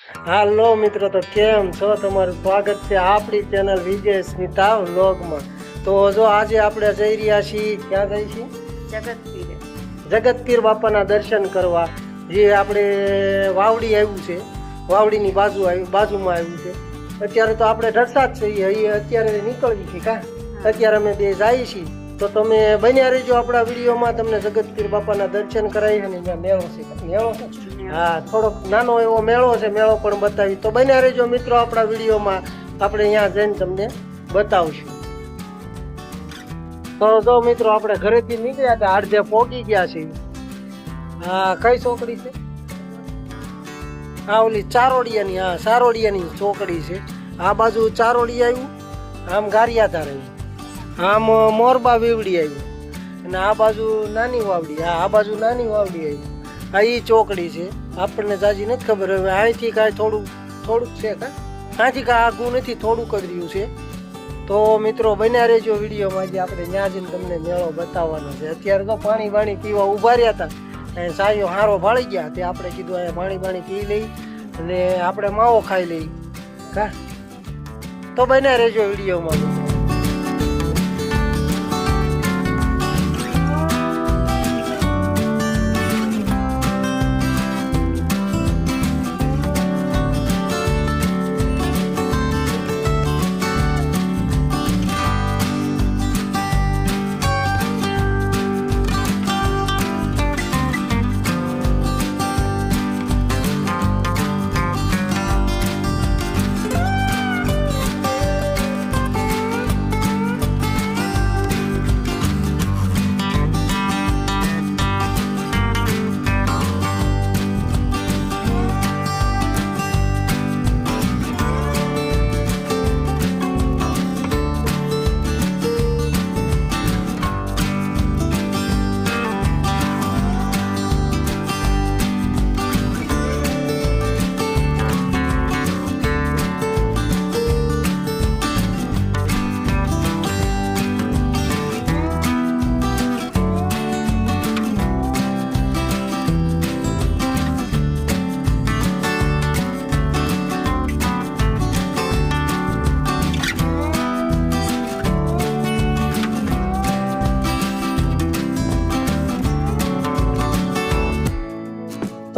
હાલો મિત્રો, તો કેમ છો? તમારું સ્વાગત છે આપણી ચેનલ વિજય સ્મિતા વ્લોગમાં. તો જો આજે આપણે જઈ રહ્યા છીએ, ક્યાં જઈ છીએ? જગતપીર બાપાના દર્શન કરવા. જે આપણે વાવડી આવ્યું છે, વાવડીની બાજુમાં આવ્યું છે. અત્યારે તો આપણે ઢસા જ છીએ, અત્યારે નીકળવી છીએ કા. અત્યારે અમે બે જઈએ છીએ, તો તમે બન્યા રહેજો આપણા વિડીયોમાં. તમને જગતપીર બાપાના દર્શન કરાવી અને ત્યાં મેળો છે, હા, થોડોક નાનો એવો મેળો છે, મેળો પણ બતાવી. તો બન્યા રહેજો મિત્રો આપણા વિડીયોમાં. આપણે અહીંયા જઈને તમને બતાવશું. તો જો મિત્રો, આપણે ઘરેથી નીકળ્યા હતા, અડધે પહોંચી ગયા છીએ. હા, કઈ ચોકડી છે? હા, ઓલી ચારોડિયાની. હા, ચારોડિયાની ચોકડી છે. આ બાજુ ચારોડી આવ્યું, આમ ગારિયાધાર આવ્યું, આમ મોરબા વેવડી આવ્યું, અને આ બાજુ નાની વાવડી. હા, આ બાજુ નાની વાવડી આવ્યું. આ ઈ ચોકડી છે. આપણને જાજી નથી ખબર. હવે અહીંથી કાંઈ થોડુંક છે કા, અહીંથી કાંઈ આગું નથી, થોડુંક જ રહ્યું છે. તો મિત્રો બન્યા રહેજો વિડીયોમાં. આજે આપણે ત્યાં જઈને તમને મેળો બતાવવાનો છે. અત્યારે તો પાણી પીવા ઊભા રહ્યા હતા, અને સાયો હારો ભાળી ગયા. તે આપણે કીધું અહીંયા પાણી પી લઈ અને આપણે માવો ખાઈ લઈ કા. તો બન્યા રહેજો વિડીયોમાં.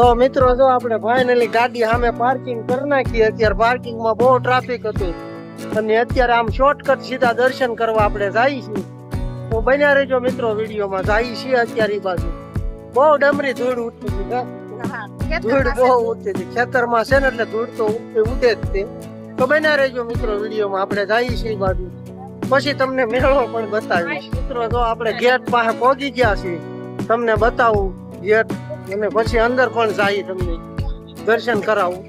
તો મિત્રો, જો આપણે ફાઇનલી ગાડી સામે પાર્કિંગ કરી નાખી. અત્યારે પાર્કિંગમાં બહુ ટ્રાફિક હતું, અને અત્યારે આમ શોર્ટકટ સીધા દર્શન કરવા આપણે જઈએ છીએ. તો બન્યા રહેજો મિત્રો વિડીયોમાં. જઈએ છીએ અત્યારે એ બાજુ બહુ ડમરી ધૂળ ઉઠતી હતી, ધૂળ બહુ ઉઠતી હતી. ખેતરમાં છે ને, એટલે ધૂળ તો ઉડે જ તે. તો બન્યા રહેજો મિત્રો વિડીયોમાં. આપણે જઈએ છીએ એ બાજુ, પછી તમને મેળો પણ બતાવીશ. મિત્રો, જો આપણે ગેટ પાસે પહોંચી ગયા છીએ, તમને બતાવું ગેટ, અને પછી અંદર પણ જઈ તમને દર્શન કરાવું.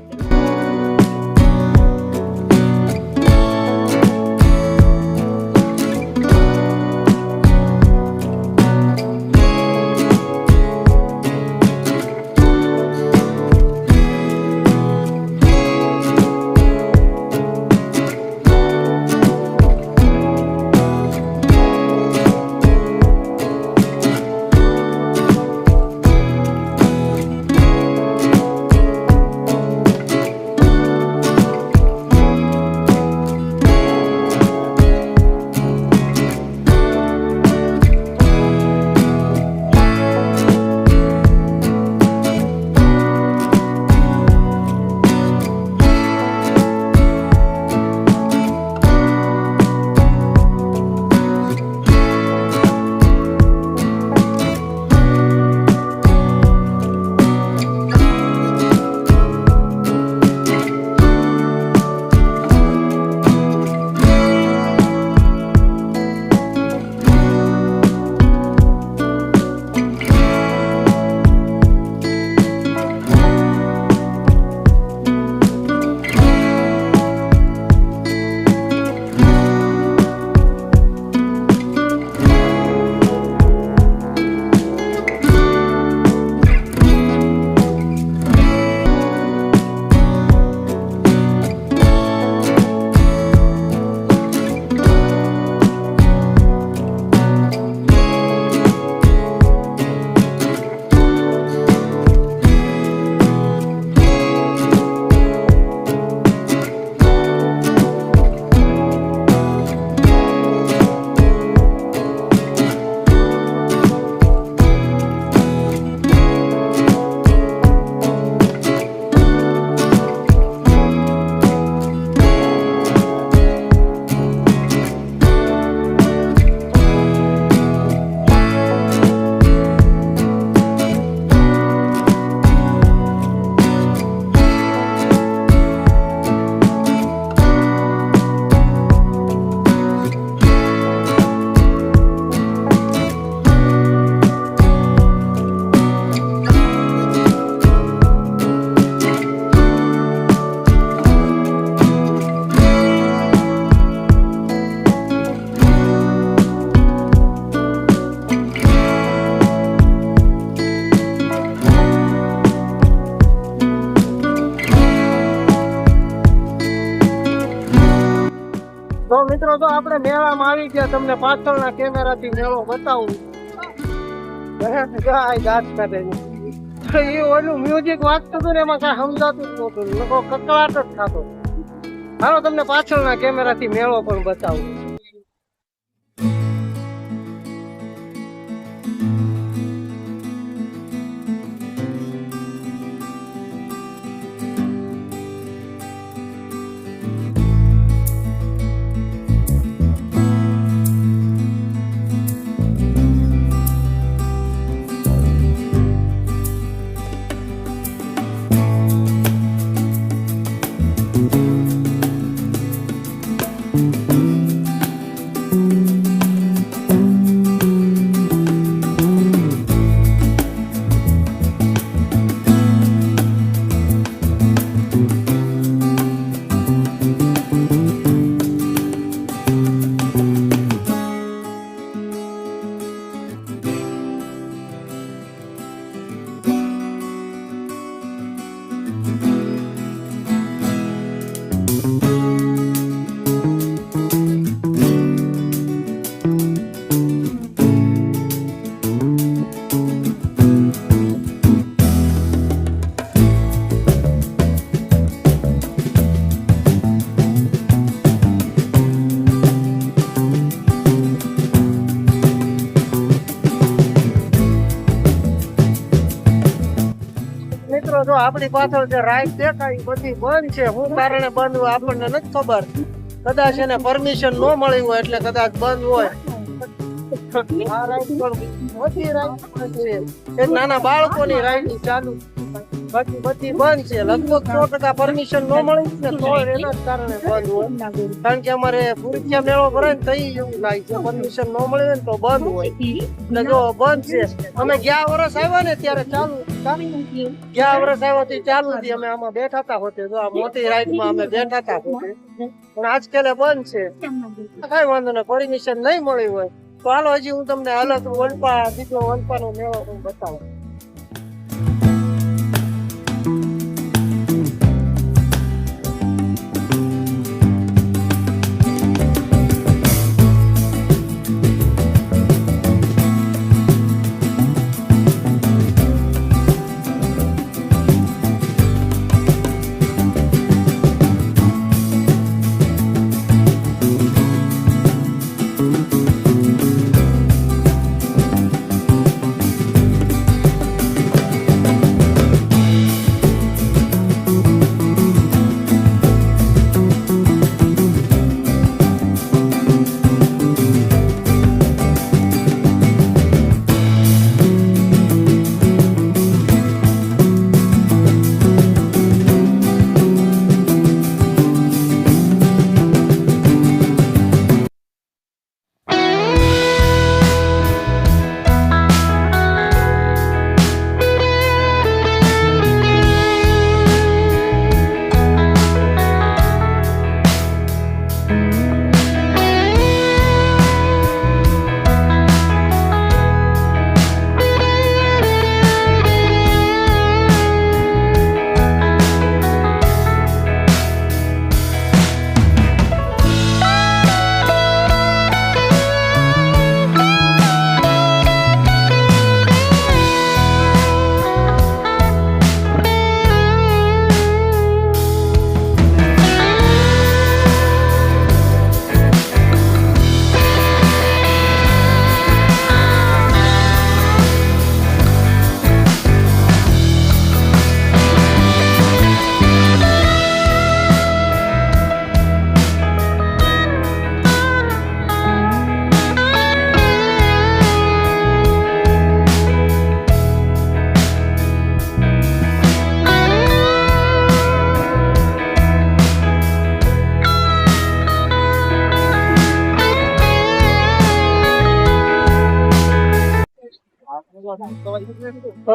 મિત્રો તો આપણે મેળામાં આવી ગયા, તમને પાછળના કેમેરાથી મેળો બતાવું. એ ઓલું મ્યુઝિક વાગતું હતું ને એમાં કઈ સમજાતું જ નહોતું, લોકો કકળાટ જ થતો. હાલો તમને પાછળના કેમેરાથી મેળો પણ બતાવું. મિત્રો જો આપણી પાછળ જે રાઈડ દેખાય બધી બંધ છે. શું કારણે બંધ હોય આપણને નથી ખબર. કદાચ એને પરમિશન ન મળી હોય એટલે કદાચ બંધ હોય. આ રાઈડ પણ મોટી રાઈડ છે, એક નાના બાળકોની રાઈડ ચાલુ, બાકી બધી બંધ છે. લગભગ 100% પરમિશન ન મળી ને તો એના જ કારણે બંધ હોય. કારણ કે અમારે ભૂરિયા મેળો ભરાય ને તઈ એવું લાગે છે, પરમિશન ન મળી હોય ને તો બંધ હોય. એટલે જો બંધ છે. અમે ગયા વર્ષ આવ્યા ને ત્યારે ચાલુ, ગયા વર્ષ આવ્યા તે ચાલુ હતી. અમે આમાં બેઠા હતા હોતે, જો આ મોટી રાઈડ માં અમે બેઠા હતા હોતે, પણ આજકાલે બંધ છે. કઈ વાંધો નહીં, પરમિશન નહીં મળી હોય તો હાલો હજી હું તમને અલગ વલપા બીજો વલપાનો મેળો પણ બતાવું.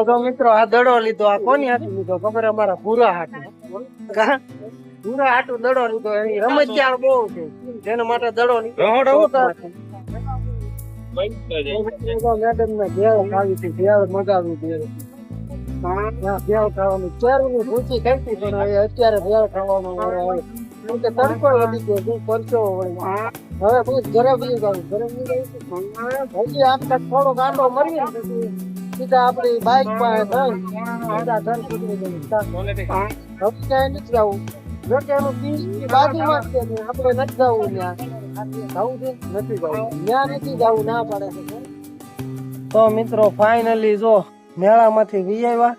તો મિત્રો આ દડો લીધો, આ કોની હાટું લીધો ખબર? અમારા ભૂરા હાટું. ભૂરા હાટું દડો લીધો. એની રમતિયાળ બહુ છે, જેના માટે દડો લીધો. મેડમ ને ભેળ ખાવી હતી, ભેળ મગાવી હતી. ભેળ ખાવાની ચારની ભૂખી ખાઈ પણ અત્યારે ભેળ ખાવાનો કેમ કે તડકો વધી ગયો છે, પરસો વળી. હવે બસ ઘરે બી જાવ હજી આપણે થોડોક આંટો મરીએ ને પછી સીધા આપણી બાઇક પાસે સીધા ઘર સુધી જવું. હવે ક્યાંય નથી જવું. જો કે એનું પીસ બાજુમાં જ છે ને, આપણે નથી જવું ત્યાં. જવું છે નથી જવું, ત્યાં નથી જવું, ના પાડે છે. તો મિત્રો ફાઇનલી જો મેળામાંથી વી આવ્યા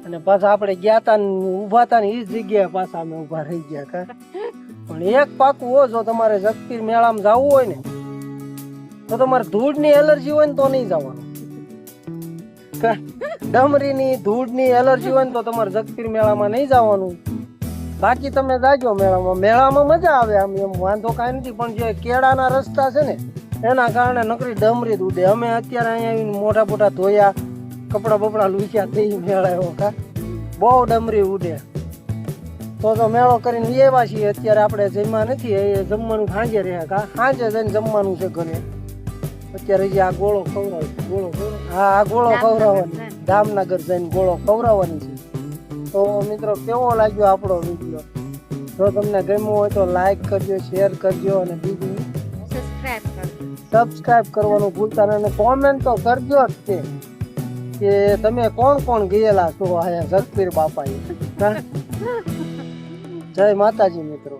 અને પાછા આપણે ગયા તા ઉભા તા ને એ જ જગ્યાએ પાછા અમે ઉભા રહી ગયા કા. પણ એક પાકું હો, જો તમારે જગપીર મેળામાં જવું હોય ને તો તમારે ધૂળની એલર્જી હોય ને તો નહીં જવાનું. ડમરીની ધૂળની એલર્જી હોય ને તો તમારે જગપીર મેળામાં નહીં જવાનું. બાકી તમે જાજો મેળામાં, મેળામાં મજા આવે, આમ એમ વાંધો કાંઈ નથી. પણ જે કેળાના રસ્તા છે ને એના કારણે નકરી ડમરી જ ઉડે. અમે અત્યારે અહીંયા આવીને મોઢા બોઢા ધોયા, કપડા બપડા લૂછ્યા, થઈ મેળાયો કા, બહુ ડમરી ઉડે. તો મેળો કરીને આવ્યા છીએ. અત્યારે આપણે જમ્યા નથી, એ જમવાનું સાંજે રહ્યા કા, સાંજે જઈને જમવાનું છે ઘરે. અત્યારે જે આ ગોળો ખવડાવ, હા આ ગોળો ખવડાવવાની, જામનગર જઈને ગોળો ખવડાવવાની છે. તો મિત્રો કેવો લાગ્યો આપણો વિડીયો? જો તમને ગમ્યું હોય તો લાઈક કરજો, શેર કરજો અને બીજું સબસ્ક્રાઇબ કરવાનું ભૂલતા નહીં. અને કોમેન્ટ તો કરજો જ તે કે તમે કોણ કોણ ગયેલા છો આયા જગપીર બાપાએ. જય માતાજી મિત્રો.